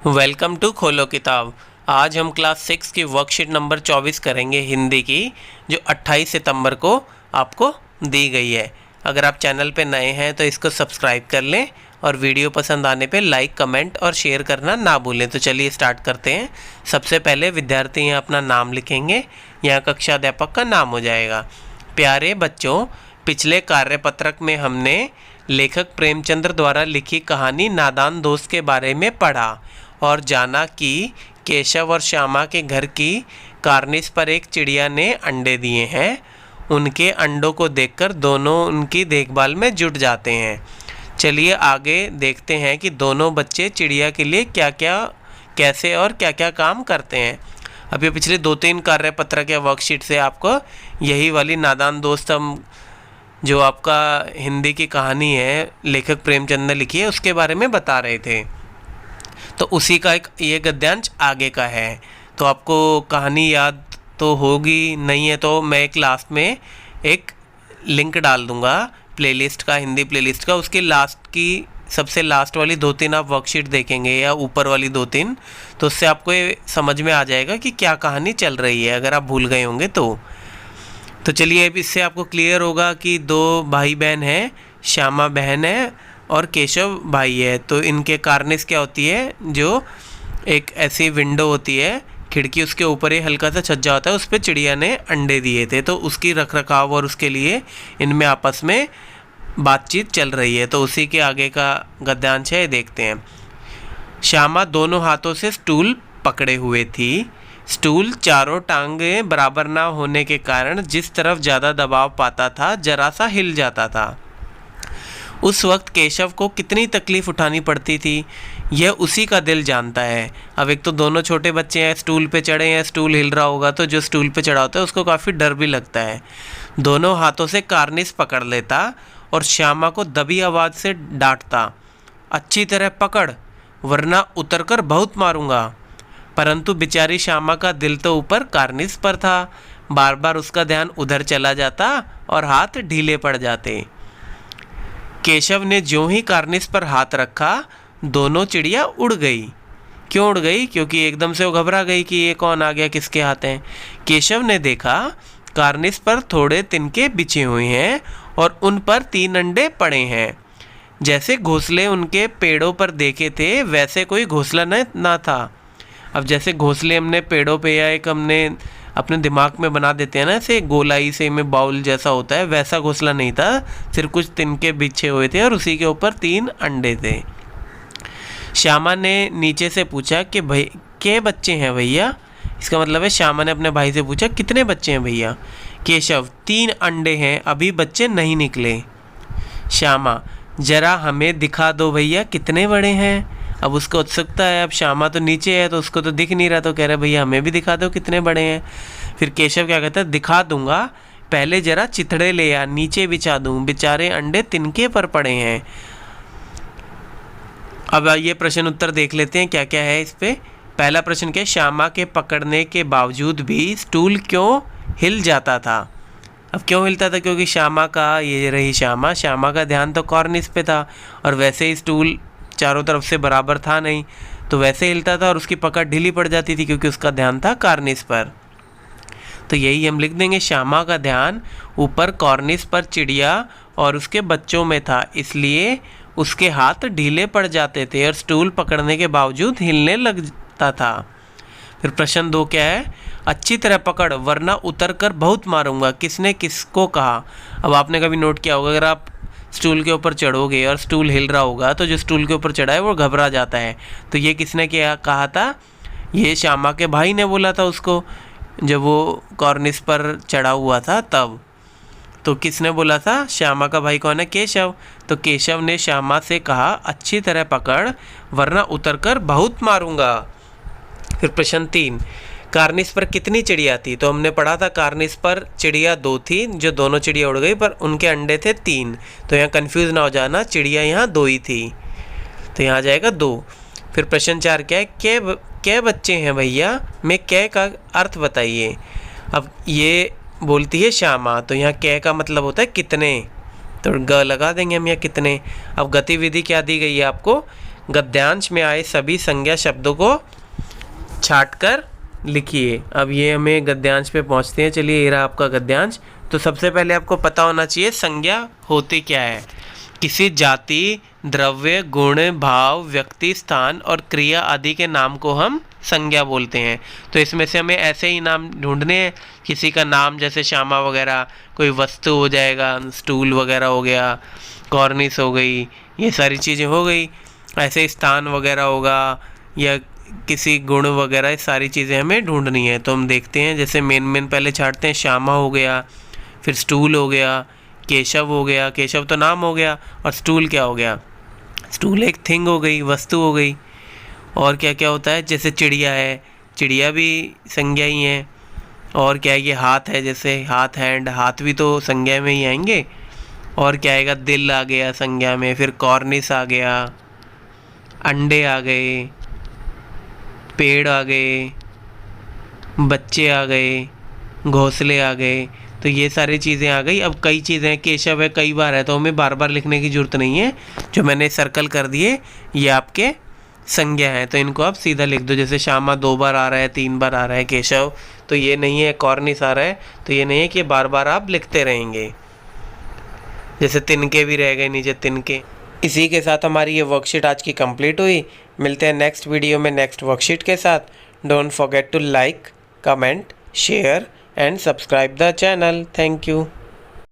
Welcome to खोलो किताब। आज हम क्लास 6 की वर्कशीट नंबर 24 करेंगे हिंदी की, जो 28 सितंबर को आपको दी गई है। अगर आप चैनल पे नए हैं तो इसको सब्सक्राइब कर लें और वीडियो पसंद आने पे लाइक, कमेंट और शेयर करना ना भूलें। तो चलिए स्टार्ट करते हैं। सबसे पहले विद्यार्थी यहाँ अपना नाम लिखेंगे। यहाँ कक्षा अध्यापक का नाम हो जाएगा। प्यारे बच्चों, पिछले कार्यपत्रक में हमने लेखक प्रेमचंद्र द्वारा लिखी कहानी नादान दोस्त के बारे में पढ़ा और जाना कि केशव और श्यामा के घर की कार्निस पर एक चिड़िया ने अंडे दिए हैं। उनके अंडों को देखकर दोनों उनकी देखभाल में जुट जाते हैं। चलिए आगे देखते हैं कि दोनों बच्चे चिड़िया के लिए कैसे और क्या काम करते हैं। अभी पिछले 2-3 कार्यपत्रक या वर्कशीट से आपको यही वाली नादान दोस्त हम जो आपका हिंदी की कहानी है लेखक प्रेमचंद ने लिखी है उसके बारे में बता रहे थे। तो उसी का ये गद्यांश आगे का है। तो आपको कहानी याद तो होगी, नहीं है तो मैं एक लास्ट में एक लिंक डाल दूंगा प्लेलिस्ट का, हिंदी प्लेलिस्ट का। उसकी लास्ट की सबसे लास्ट वाली 2-3 आप वर्कशीट देखेंगे या ऊपर वाली 2-3, तो उससे आपको ये समझ में आ जाएगा कि क्या कहानी चल रही है, अगर आप भूल गए होंगे तो चलिए अब इससे आपको क्लियर होगा कि 2 भाई बहन हैं, श्यामा बहन है और केशव भाई है। तो इनके कार्निस क्या होती है, जो एक ऐसी विंडो होती है, खिड़की, उसके ऊपर ही हल्का सा छज्जा होता है, उस पर चिड़िया ने अंडे दिए थे। तो उसकी रख रखाव और उसके लिए इनमें आपस में बातचीत चल रही है। तो उसी के आगे का गद्यांश है, देखते हैं। श्यामा दोनों हाथों से स्टूल पकड़े हुए थी। स्टूल चारों टांगें बराबर ना होने के कारण जिस तरफ ज़्यादा दबाव पाता था जरा सा हिल जाता था। उस वक्त केशव को कितनी तकलीफ़ उठानी पड़ती थी यह उसी का दिल जानता है। अब एक तो दोनों छोटे बच्चे हैं, स्टूल पे चढ़े हैं, स्टूल हिल रहा होगा तो जो स्टूल पे चढ़ा होता है उसको काफ़ी डर भी लगता है। दोनों हाथों से कार्निस पकड़ लेता और श्यामा को दबी आवाज़ से डांटता, अच्छी तरह पकड़ वरना उतर कर बहुत मारूंगा। परंतु बेचारी श्यामा का दिल तो ऊपर कार्निस पर था। बार बार उसका ध्यान उधर चला जाता और हाथ ढीले पड़ जाते। केशव ने ज्यों ही कार्निस पर हाथ रखा दोनों चिड़िया उड़ गई। क्यों उड़ गई? क्योंकि एकदम से वो घबरा गई कि ये कौन आ गया, किसके हाथ हैं। केशव ने देखा कार्निस पर थोड़े तिनके बिछे हुए हैं और उन पर 3 अंडे पड़े हैं। जैसे घोंसले उनके पेड़ों पर देखे थे वैसे कोई घोंसला ना था। अब जैसे घोंसले हमने पेड़ों पे या एक हमने अपने दिमाग में बना देते हैं ना, ऐसे गोलाई से में बाउल जैसा होता है, वैसा घोंसला नहीं था। सिर्फ कुछ तिनके बिछे हुए थे और उसी के ऊपर 3 अंडे थे। श्यामा ने नीचे से पूछा कि भाई के बच्चे हैं भैया? इसका मतलब है श्यामा ने अपने भाई से पूछा कितने बच्चे हैं भैया? केशव 3 अंडे हैं, अभी बच्चे नहीं निकले। श्यामा जरा हमें दिखा दो भैया कितने बड़े हैं। अब उसको उत्सुकता है, अब श्यामा तो नीचे है तो उसको तो दिख नहीं रहा, तो कह रहा भैया हमें भी दिखा दो कितने बड़े हैं। फिर केशव क्या कहता है, दिखा दूंगा, पहले जरा चिथड़े ले आ, नीचे बिछा दूं, बेचारे अंडे तिनके पर पड़े हैं। अब ये प्रश्न उत्तर देख लेते हैं क्या क्या है इस पे। पहला प्रश्न क्या है, श्यामा के पकड़ने के बावजूद भी स्टूल क्यों हिल जाता था? अब क्यों हिलता था? क्योंकि श्यामा का, ये रही श्यामा का ध्यान तो कॉर्निस पे था और वैसे ही स्टूल चारों तरफ से बराबर था नहीं, तो वैसे हिलता था और उसकी पकड़ ढीली पड़ जाती थी क्योंकि उसका ध्यान था कार्निस पर। तो यही हम लिख देंगे, श्यामा का ध्यान ऊपर कॉर्निस पर चिड़िया और उसके बच्चों में था, इसलिए उसके हाथ ढीले पड़ जाते थे और स्टूल पकड़ने के बावजूद हिलने लगता था। फिर प्रश्न 2 क्या है, अच्छी तरह पकड़ वरना उतर कर बहुत मारूंगा, किसने किसको कहा? अब आपने कभी नोट किया होगा, अगर आप स्टूल के ऊपर चढ़ोगे और स्टूल हिल रहा होगा तो जो स्टूल के ऊपर चढ़ा है वो घबरा जाता है। तो ये किसने क्या कहा था? ये श्यामा के भाई ने बोला था उसको, जब वो कॉर्निस पर चढ़ा हुआ था तब। तो किसने बोला था? श्यामा का भाई कौन है? केशव। तो केशव ने श्यामा से कहा अच्छी तरह पकड़ वरना उतर कर बहुत मारूंगा। फिर प्रश्न 3, कार्निस पर कितनी चिड़िया थी? तो हमने पढ़ा था कार्निस पर चिड़िया 2 थी, जो दोनों चिड़िया उड़ गई, पर उनके अंडे थे 3। तो यहाँ कंफ्यूज ना हो जाना, चिड़िया यहाँ 2 ही थी, तो यहाँ आ जाएगा 2। फिर प्रश्न 4 क्या है, कै बच्चे हैं भैया? में कै का अर्थ बताइए। अब ये बोलती है श्यामा, तो यहाँ कै का मतलब होता है कितने, तो ग लगा देंगे हम यहाँ कितने। अब गतिविधि क्या दी गई है आपको, गद्यांश में आए सभी संज्ञा शब्दों को छांटकर लिखिए। अब ये हमें गद्यांश पे पहुंचते हैं। चलिए ये रहा आपका गद्यांश। तो सबसे पहले आपको पता होना चाहिए संज्ञा होती क्या है। किसी जाति, द्रव्य, गुण, भाव, व्यक्ति, स्थान और क्रिया आदि के नाम को हम संज्ञा बोलते हैं। तो इसमें से हमें ऐसे ही नाम ढूंढने हैं। किसी का नाम जैसे श्यामा वगैरह, कोई वस्तु हो जाएगा, स्टूल वगैरह हो गया, कॉर्निस हो गई, ये सारी चीज़ें हो गई। ऐसे स्थान वगैरह होगा या किसी गुण वगैरह, ये सारी चीज़ें हमें ढूंढनी है। तो हम देखते हैं, जैसे मेन पहले छांटते हैं। श्यामा हो गया, फिर स्टूल हो गया, केशव हो गया, केशव तो नाम हो गया, और स्टूल क्या हो गया, स्टूल एक थिंग हो गई, वस्तु हो गई। और क्या क्या होता है, जैसे चिड़िया है, चिड़िया भी संज्ञा ही है। और क्या है, ये हाथ है, जैसे हाथ, हैंड, हाथ भी तो संज्ञा में ही आएंगे। और क्या आएगा, दिल आ गया संज्ञा में, फिर कॉर्निस आ गया, अंडे आ गए, पेड़ आ गए, बच्चे आ गए, घोंसले आ गए। तो ये सारी चीज़ें आ गई। अब कई चीज़ें हैं, केशव है, कई बार है, तो हमें बार बार लिखने की ज़रूरत नहीं है। जो मैंने सर्कल कर दिए ये आपके संज्ञा हैं, तो इनको आप सीधा लिख दो। जैसे श्यामा 2 बार आ रहा है, 3 बार आ रहा है, केशव तो ये नहीं है, कॉर्निस आ रहा है तो ये नहीं है कि बार बार आप लिखते रहेंगे। जैसे तिनके भी रह गए नीचे, तिनके। इसी के साथ हमारी ये वर्कशीट आज की कंप्लीट हुई। मिलते हैं नेक्स्ट वीडियो में नेक्स्ट वर्कशीट के साथ। Don't forget to like, comment, share and subscribe the channel. Thank you.